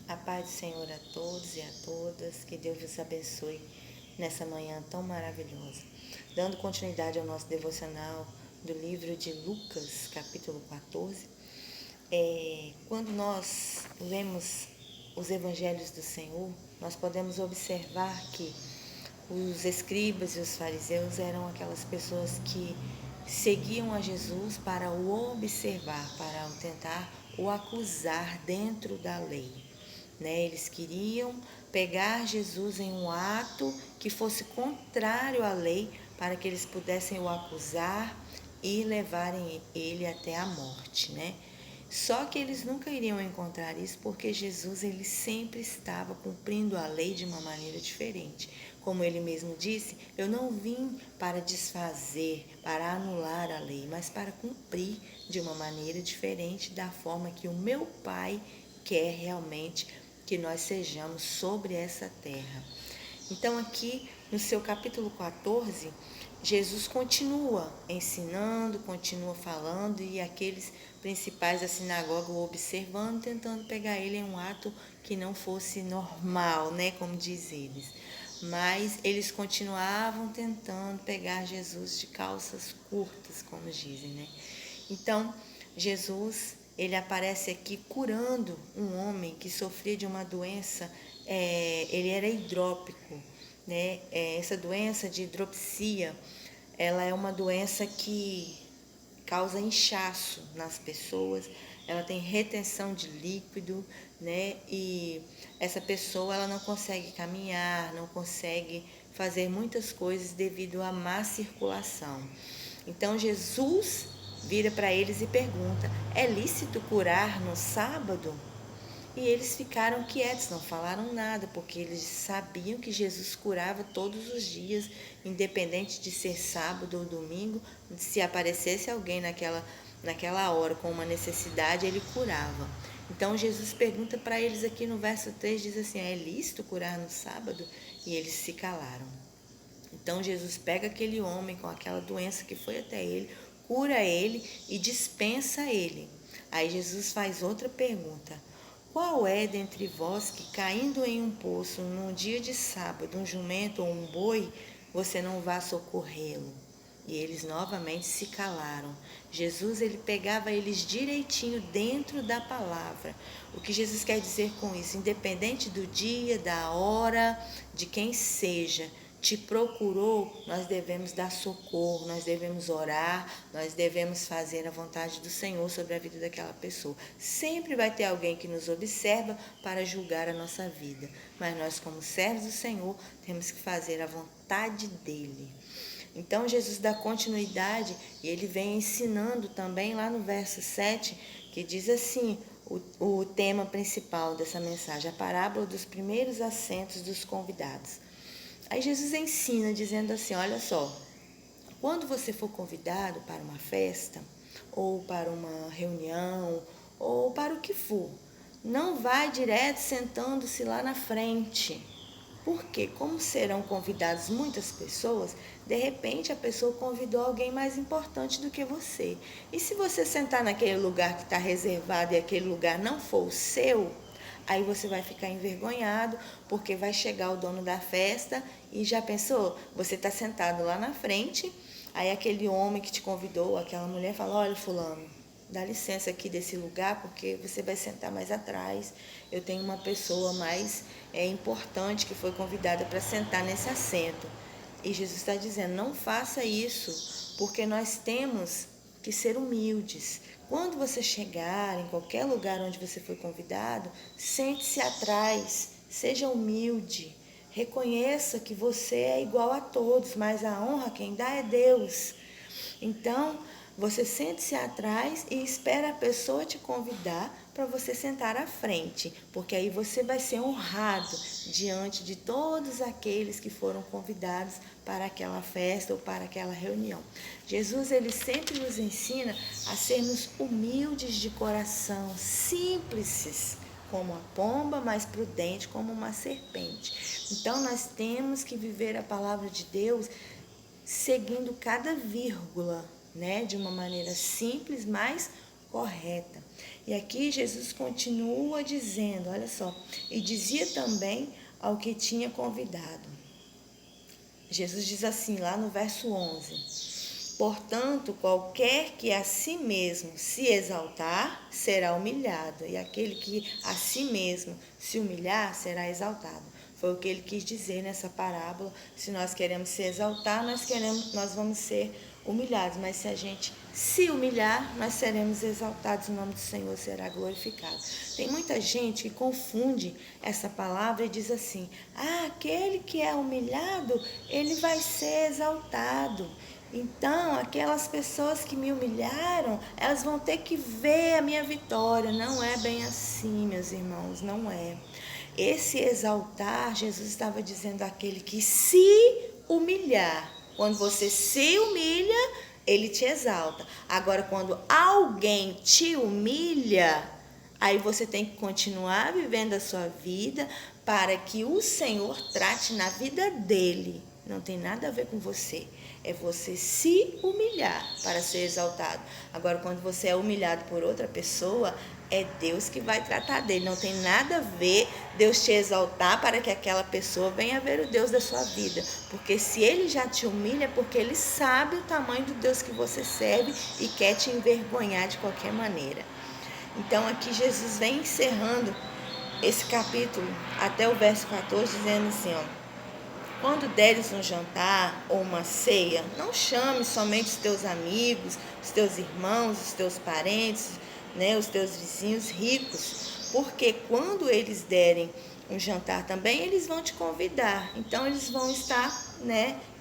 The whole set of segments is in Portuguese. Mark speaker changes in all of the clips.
Speaker 1: A paz do Senhor a todos e a todas, que Deus vos abençoe nessa manhã tão maravilhosa. Dando continuidade ao nosso devocional do livro de Lucas, capítulo 14, quando nós lemos os evangelhos do Senhor, nós podemos observar que os escribas e os fariseus eram aquelas pessoas que seguiam a Jesus para o observar, para o tentar o acusar dentro da lei. Eles queriam pegar Jesus em um ato que fosse contrário à lei para que eles pudessem o acusar e levarem ele até a morte, Só que eles nunca iriam encontrar isso porque Jesus ele sempre estava cumprindo a lei de uma maneira diferente. Como ele mesmo disse, eu não vim para desfazer, para anular a lei, mas para cumprir de uma maneira diferente da forma que o meu Pai quer realmente que nós sejamos sobre essa terra. Então aqui no seu capítulo 14, Jesus continua ensinando, continua falando e aqueles principais da sinagoga o observando, tentando pegar ele em um ato que não fosse normal, como diz eles. Mas eles continuavam tentando pegar Jesus de calças curtas, como dizem, Então, Jesus, ele aparece aqui curando um homem que sofria de uma doença, ele era hidrópico, essa doença de hidropsia, ela é uma doença que causa inchaço nas pessoas, ela tem retenção de líquido, E essa pessoa ela não consegue caminhar, não consegue fazer muitas coisas devido à má circulação. Então Jesus vira para eles e pergunta: é lícito curar no sábado? E eles ficaram quietos, não falaram nada, porque eles sabiam que Jesus curava todos os dias, independente de ser sábado ou domingo. Se aparecesse alguém naquela hora com uma necessidade, ele curava. Então Jesus pergunta para eles aqui no verso 3, diz assim: é lícito curar no sábado? E eles se calaram. Então Jesus pega aquele homem com aquela doença que foi até ele, cura ele e dispensa ele. Aí Jesus faz outra pergunta: qual é dentre vós que, caindo em um poço num dia de sábado, um jumento ou um boi, você não vá socorrê-lo? E eles novamente se calaram. Jesus ele pegava eles direitinho dentro da palavra. O que Jesus quer dizer com isso? Independente do dia, da hora, de quem seja, te procurou, nós devemos dar socorro, nós devemos orar, nós devemos fazer a vontade do Senhor sobre a vida daquela pessoa. Sempre vai ter alguém que nos observa para julgar a nossa vida, mas nós, como servos do Senhor, temos que fazer a vontade dele. Então Jesus dá continuidade e ele vem ensinando também lá no verso 7, que diz assim, o tema principal dessa mensagem, a parábola dos primeiros assentos dos convidados. Aí Jesus ensina dizendo assim, olha só, quando você for convidado para uma festa, ou para uma reunião, ou para o que for, não vai direto sentando-se lá na frente. Porque, como serão convidadas muitas pessoas, de repente a pessoa convidou alguém mais importante do que você. E se você sentar naquele lugar que está reservado e aquele lugar não for o seu, aí você vai ficar envergonhado, porque vai chegar o dono da festa e já pensou? Você está sentado lá na frente, aí aquele homem que te convidou, aquela mulher fala, olha fulano, dá licença aqui desse lugar, porque você vai sentar mais atrás. Eu tenho uma pessoa mais importante que foi convidada para sentar nesse assento. E Jesus está dizendo, não faça isso, porque nós temos que ser humildes. Quando você chegar em qualquer lugar onde você foi convidado, sente-se atrás, seja humilde. Reconheça que você é igual a todos, mas a honra quem dá é Deus. Então, você sente-se atrás e espera a pessoa te convidar para você sentar à frente, porque aí você vai ser honrado diante de todos aqueles que foram convidados para aquela festa ou para aquela reunião. Jesus, ele sempre nos ensina a sermos humildes de coração, simples como a pomba, mas prudente como uma serpente. Então, nós temos que viver a palavra de Deus seguindo cada vírgula, de uma maneira simples, mas correta. E aqui Jesus continua dizendo, olha só, e dizia também ao que tinha convidado. Jesus diz assim, lá no verso 11, portanto, qualquer que a si mesmo se exaltar, será humilhado, e aquele que a si mesmo se humilhar, será exaltado. Foi o que ele quis dizer nessa parábola. Se nós queremos se exaltar, nós vamos ser humilhados, mas se a gente se humilhar, nós seremos exaltados, o nome do Senhor será glorificado. Tem muita gente que confunde essa palavra e diz assim, aquele que é humilhado, ele vai ser exaltado. Então, aquelas pessoas que me humilharam, elas vão ter que ver a minha vitória. Não é bem assim, meus irmãos, não é. Esse exaltar, Jesus estava dizendo àquele que se humilhar. Quando você se humilha, ele te exalta. Agora, quando alguém te humilha, aí você tem que continuar vivendo a sua vida para que o Senhor trate na vida dele. Não tem nada a ver com você. É você se humilhar para ser exaltado. Agora, quando você é humilhado por outra pessoa, é Deus que vai tratar dele. Não tem nada a ver Deus te exaltar para que aquela pessoa venha ver o Deus da sua vida. Porque se ele já te humilha, é porque ele sabe o tamanho do Deus que você serve e quer te envergonhar de qualquer maneira. Então, aqui Jesus vem encerrando esse capítulo até o verso 14, dizendo assim, quando deres um jantar ou uma ceia, não chame somente os teus amigos, os teus irmãos, os teus parentes, os teus vizinhos ricos, porque quando eles derem um jantar também, eles vão te convidar. Então, eles vão estar,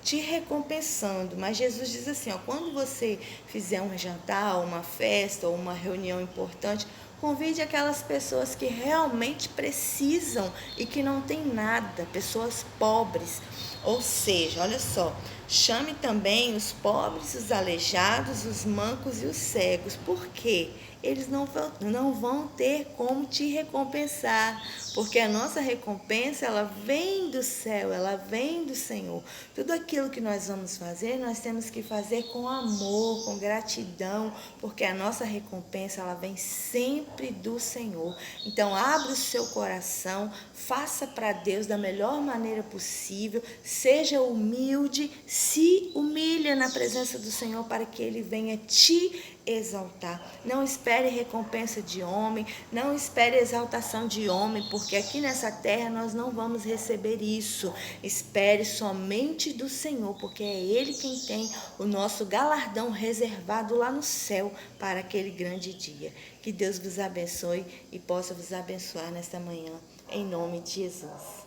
Speaker 1: te recompensando. Mas Jesus diz assim, quando você fizer um jantar, uma festa ou uma reunião importante, convide aquelas pessoas que realmente precisam e que não têm nada, pessoas pobres. Ou seja, olha só, chame também os pobres, os aleijados, os mancos e os cegos. Por quê? Eles não vão ter como te recompensar, porque a nossa recompensa, ela vem do céu, ela vem do Senhor. Tudo aquilo que nós vamos fazer, nós temos que fazer com amor, com gratidão, porque a nossa recompensa, ela vem sempre do Senhor. Então, abra o seu coração, faça para Deus da melhor maneira possível, seja humilde, se humilha na presença do Senhor para que Ele venha te exaltar. Não espere recompensa de homem, não espere exaltação de homem, porque aqui nessa terra nós não vamos receber isso. Espere somente do Senhor, porque é Ele quem tem o nosso galardão reservado lá no céu para aquele grande dia. Que Deus vos abençoe e possa vos abençoar nesta manhã, em nome de Jesus.